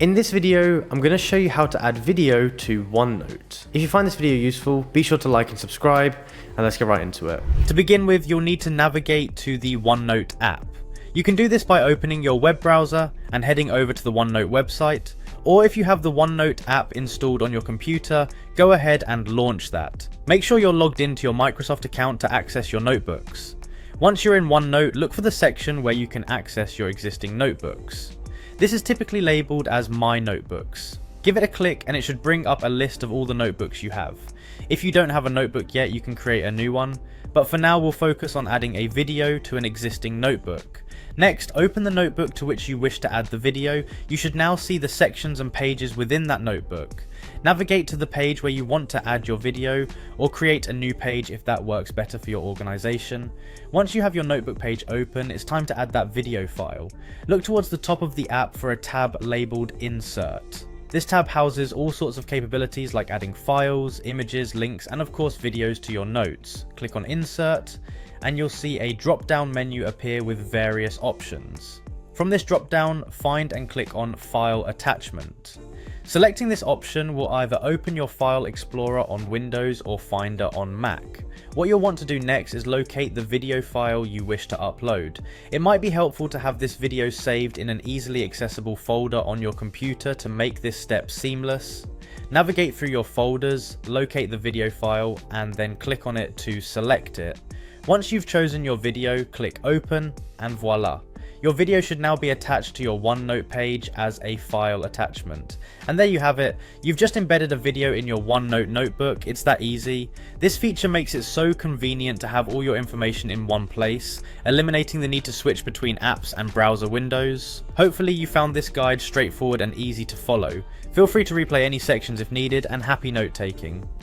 In this video, I'm going to show you how to add video to OneNote. If you find this video useful, be sure to like and subscribe, and let's get right into it. To begin with, you'll need to navigate to the OneNote app. You can do this by opening your web browser and heading over to the OneNote website, or if you have the OneNote app installed on your computer, go ahead and launch that. Make sure you're logged into your Microsoft account to access your notebooks. Once you're in OneNote, look for the section where you can access your existing notebooks. This is typically labelled as My Notebooks. Give it a click and it should bring up a list of all the notebooks you have. If you don't have a notebook yet, you can create a new one, but for now we'll focus on adding a video to an existing notebook. Next, open the notebook to which you wish to add the video. You should now see the sections and pages within that notebook. Navigate to the page where you want to add your video, or create a new page if that works better for your organization. Once you have your notebook page open, it's time to add that video file. Look towards the top of the app for a tab labeled Insert. This tab houses all sorts of capabilities like adding files, images, links, and of course videos to your notes. Click on Insert, and you'll see a drop-down menu appear with various options. From this drop-down, find and click on File Attachment. Selecting this option will either open your File Explorer on Windows or Finder on Mac. What you'll want to do next is locate the video file you wish to upload. It might be helpful to have this video saved in an easily accessible folder on your computer to make this step seamless. Navigate through your folders, locate the video file, and then click on it to select it. Once you've chosen your video, click Open, and voila. Your video should now be attached to your OneNote page as a file attachment. And there you have it. You've just embedded a video in your OneNote notebook. It's that easy. This feature makes it so convenient to have all your information in one place, eliminating the need to switch between apps and browser windows. Hopefully you found this guide straightforward and easy to follow. Feel free to replay any sections if needed, and happy note taking.